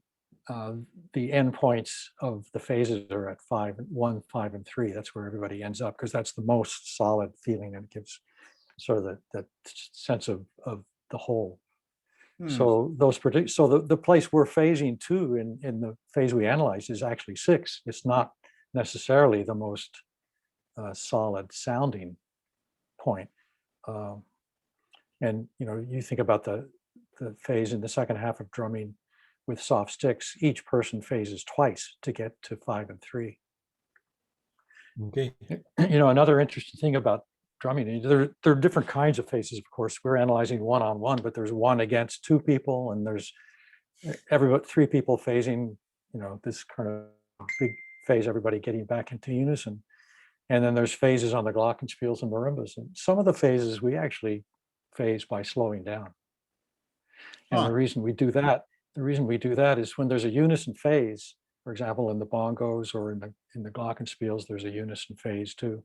the endpoints of the phases are at 1, 5, and 3. That's where everybody ends up, because that's the most solid feeling, and it gives sort of that sense of the whole. So the place we're phasing to in the phase we analyze is actually 6. It's not necessarily the most solid sounding point. And you think about the phase in the second half of drumming with soft sticks, each person phases twice to get to 5 and 3. Okay. Another interesting thing about drumming. There are different kinds of phases, of course. We're analyzing one-on-one, but there's one against two people, and there's three people phasing, this kind of big phase, everybody getting back into unison. And then there's phases on the glockenspiels and marimbas. And some of the phases we actually phase by slowing down. And the reason we do that is when there's a unison phase, for example, in the bongos or in the glockenspiels, there's a unison phase too.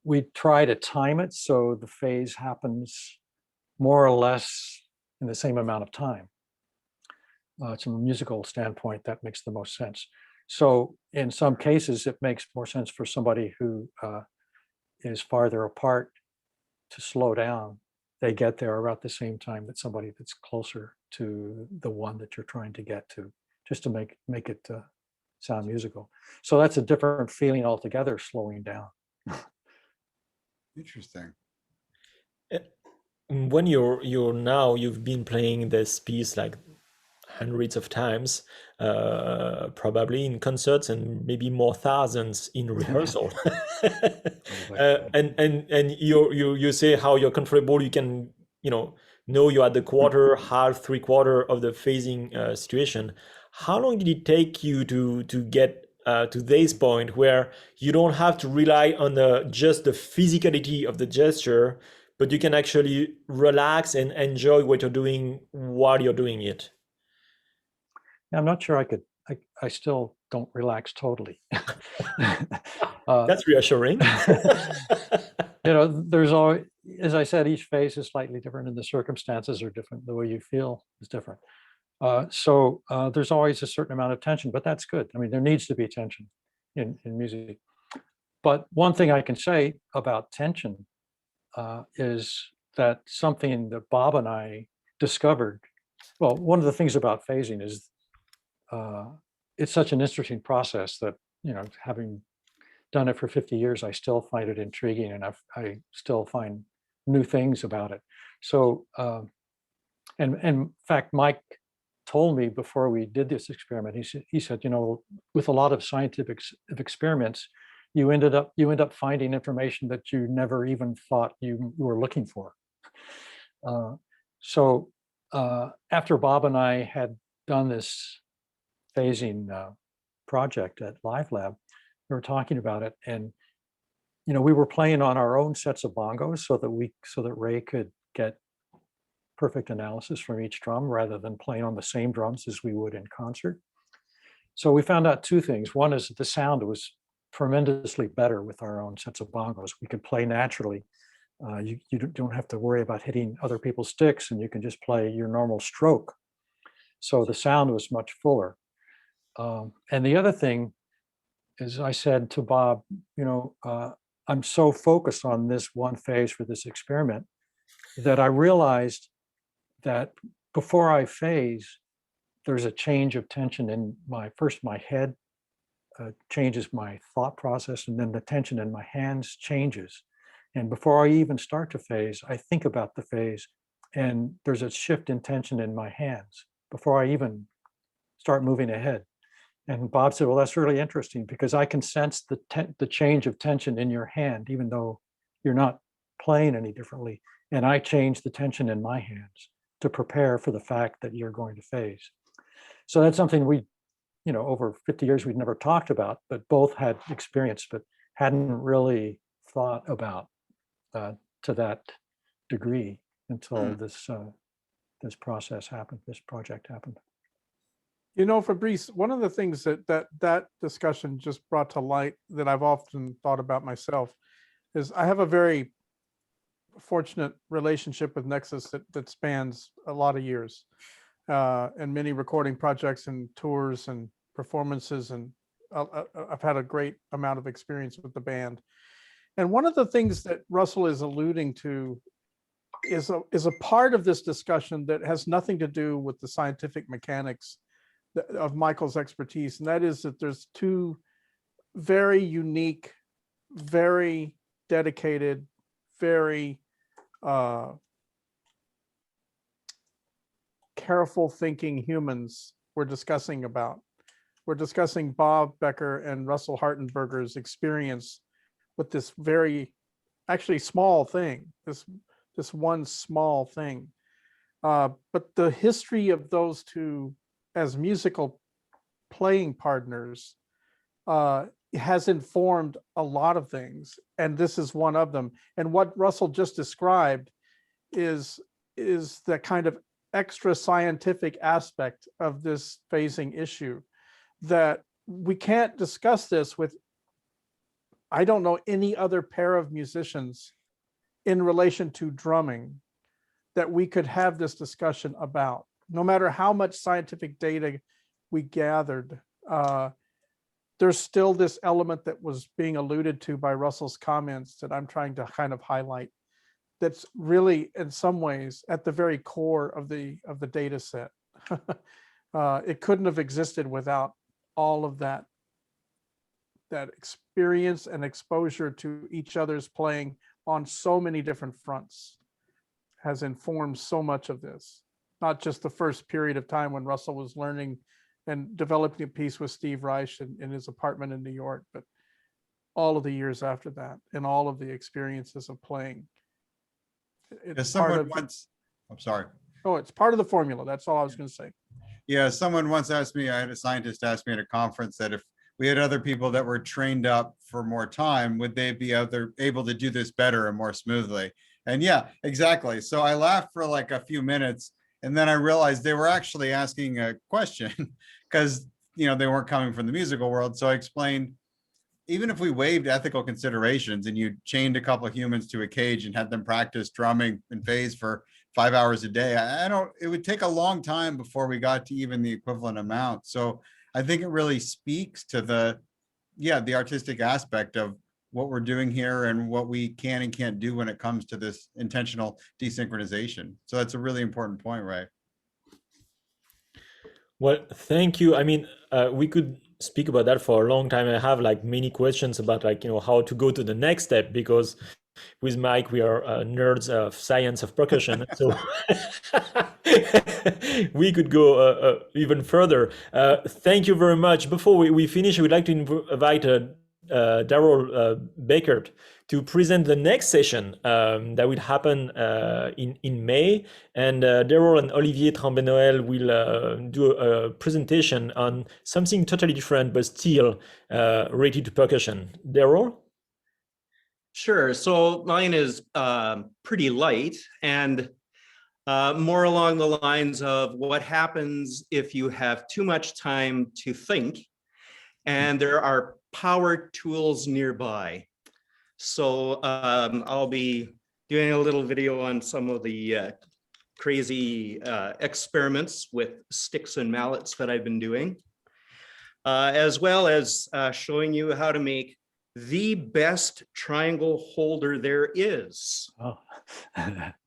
We try to time it so the phase happens more or less in the same amount of time. From a musical standpoint, that makes the most sense. So in some cases, it makes more sense for somebody who is farther apart to slow down. They get there about the same time that somebody that's closer to the one that you're trying to get to, just to make it sound musical. So that's a different feeling altogether, slowing down. Interesting. When you've been playing this piece like hundreds of times, probably in concerts, and maybe more thousands in rehearsal. And you say how you're comfortable. You can know you're at the quarter, half, three-quarter of the phasing situation. How long did it take you to get to this point where you don't have to rely on just the physicality of the gesture, but you can actually relax and enjoy what you're doing while you're doing it? I'm not sure I still don't relax totally. That's reassuring. There's always, as I said, each phase is slightly different and the circumstances are different. The way you feel is different. So there's always a certain amount of tension, but that's good. I mean, there needs to be tension in music. But one thing I can say about tension is that something that Bob and I discovered. Well, one of the things about phasing is it's such an interesting process that, having done it for 50 years, I still find it intriguing, and I still find new things about it. So, and in fact, Mike told me before we did this experiment, he said, with a lot of scientific experiments, you end up finding information that you never even thought you were looking for. So after Bob and I had done this phasing project at Live Lab, we were talking about it, and we were playing on our own sets of bongos so that Ray could get perfect analysis from each drum rather than playing on the same drums as we would in concert. So we found out two things. One is that the sound was tremendously better with our own sets of bongos. We could play naturally. You don't have to worry about hitting other people's sticks, and you can just play your normal stroke. So the sound was much fuller. And the other thing is, I said to Bob, I'm so focused on this one phase for this experiment that I realized that before I phase, there's a change of tension in my head changes my thought process, and then the tension in my hands changes. And before I even start to phase, I think about the phase, and there's a shift in tension in my hands before I even start moving ahead. And Bob said, well, that's really interesting, because I can sense the change of tension in your hand, even though you're not playing any differently. And I change the tension in my hands to prepare for the fact that you're going to phase. So that's something we, over 50 years, we'd never talked about, but both had experience, but hadn't really thought about to that degree until this process happened, this project happened. Fabrice, one of the things that discussion just brought to light that I've often thought about myself is I have a very fortunate relationship with Nexus that spans a lot of years, and many recording projects and tours and performances, and I've had a great amount of experience with the band. And one of the things that Russell is alluding to is a part of this discussion that has nothing to do with the scientific mechanics of Michael's expertise, and that is that there's two very unique, very dedicated, very careful thinking humans we're discussing about. We're discussing Bob Becker and Russell Hartenberger's experience with this very actually small thing, this one small thing. But the history of those two as musical playing partners has informed a lot of things, and this is one of them. And what Russell just described is the kind of extra scientific aspect of this phasing issue, that we can't discuss this with, I don't know, any other pair of musicians in relation to drumming that we could have this discussion about. No matter how much scientific data we gathered, there's still this element that was being alluded to by Russell's comments that I'm trying to kind of highlight, that's really in some ways at the very core of the data set. It couldn't have existed without all of that experience and exposure to each other's playing on so many different fronts has informed so much of this. Not just the first period of time when Russell was learning and developing a piece with Steve Reich in his apartment in New York, but all of the years after that and all of the experiences of playing. It's part of, I'm sorry. Oh, it's part of the formula. That's all I was going to say. Yeah, someone once asked me, I had a scientist ask me at a conference that if we had other people that were trained up for more time, would they be able to do this better and more smoothly? And yeah, exactly. So I laughed for like a few minutes, and then I realized they were actually asking a question because, you know, they weren't coming from the musical world. So I explained, even if we waived ethical considerations and you chained a couple of humans to a cage and had them practice drumming and phase for 5 hours a day, it would take a long time before we got to even the equivalent amount. So I think it really speaks to the artistic aspect of what we're doing here and what we can and can't do when it comes to this intentional desynchronization. So that's a really important point, Ray. Well, thank you. I mean, we could speak about that for a long time. I have like many questions about like, you know, how to go to the next step, because with Mike, we are nerds of science of percussion. So we could go even further. Thank you very much. Before we finish, we'd like to invite Daryl Becker to present the next session that will happen in May. And Daryl and Olivier Tremblay-Noël will do a presentation on something totally different, but still related to percussion. Daryl? Sure. So mine is pretty light and more along the lines of what happens if you have too much time to think and there are power tools nearby. So I'll be doing a little video on some of the crazy experiments with sticks and mallets that I've been doing, as well as showing you how to make the best triangle holder there is. Oh.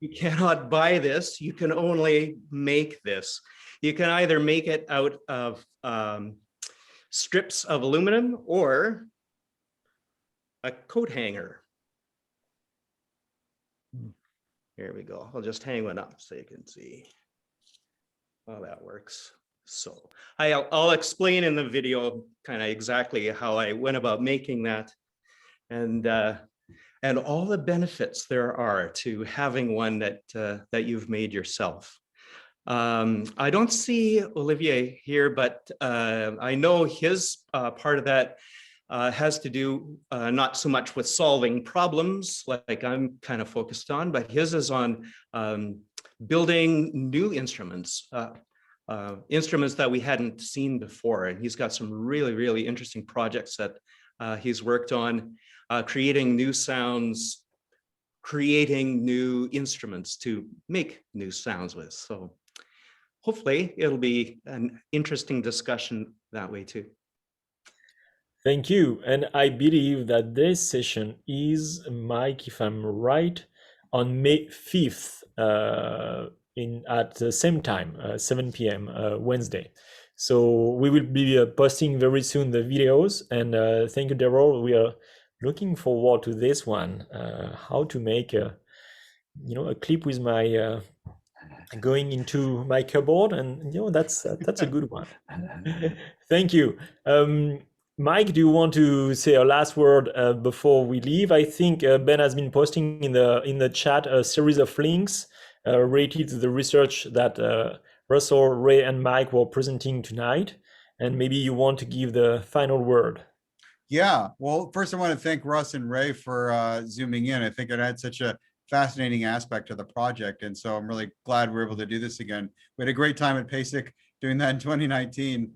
You cannot buy this, you can only make this. You can either make it out of strips of aluminum or a coat hanger. Here we go. I'll just hang one up so you can see how that works. So I'll explain in the video kind of exactly how I went about making that and all the benefits there are to having one that you've made yourself. I don't see Olivier here, but I know his part of that has to do not so much with solving problems like I'm kind of focused on, but his is on building new instruments, instruments that we hadn't seen before. And he's got some really, really interesting projects that he's worked on, creating new sounds, creating new instruments to make new sounds with. So hopefully it'll be an interesting discussion that way too. Thank you. And I believe that this session is, Mike, if I'm right, on May 5th at the same time, 7 p.m. Wednesday. So we will be posting very soon the videos. And thank you, Daryl. We are looking forward to this one. How to make a clip with my going into my keyboard, and that's a good one. Thank you. Mike, do you want to say a last word before we leave? I think Ben has been posting in the chat a series of links related to the research that Russell, Ray, and Mike were presenting tonight. And maybe you want to give the final word. Yeah, well, first I want to thank Russ and Ray for zooming in. I think it had such a fascinating aspect to the project. And so I'm really glad we were able to do this again. We had a great time at PASIC doing that in 2019.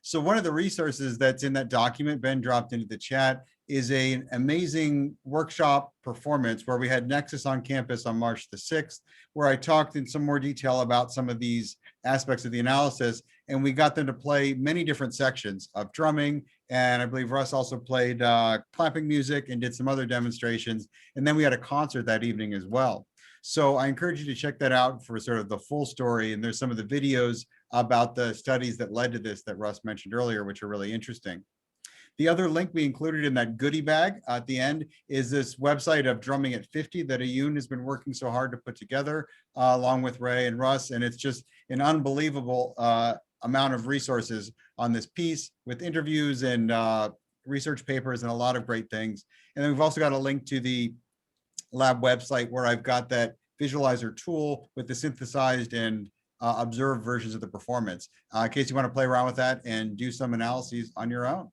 So one of the resources that's in that document, Ben dropped into the chat, is an amazing workshop performance where we had Nexus on campus on March the 6th, where I talked in some more detail about some of these aspects of the analysis. And we got them to play many different sections of drumming. And I believe Russ also played clapping music and did some other demonstrations. And then we had a concert that evening as well. So I encourage you to check that out for sort of the full story. And there's some of the videos about the studies that led to this that Russ mentioned earlier, which are really interesting. The other link we included in that goodie bag at the end is this website of Drumming at 50 that Ayun has been working so hard to put together along with Ray and Russ. And it's just an unbelievable amount of resources on this piece with interviews and research papers and a lot of great things. And then we've also got a link to the lab website where I've got that visualizer tool with the synthesized and observed versions of the performance in case you want to play around with that and do some analyses on your own.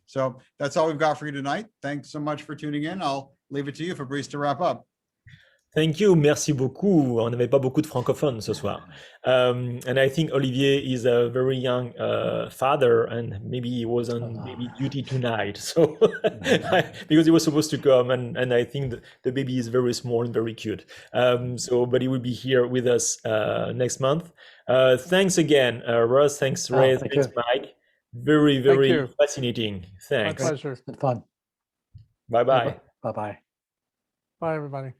So that's all we've got for you tonight. Thanks so much for tuning in. I'll leave it to you, Fabrice, to wrap up. Thank you, merci beaucoup. On n'avait pas beaucoup de francophones ce soir. And I think Olivier is a very young father, and maybe he was on baby duty tonight. So because he was supposed to come, and I think the baby is very small and very cute. But he will be here with us next month. Thanks again, Russ. Thanks, Ray. Thanks, Mike. Very, very fascinating. Thanks. My pleasure. It's been fun. Bye-bye. Bye-bye. Bye, everybody.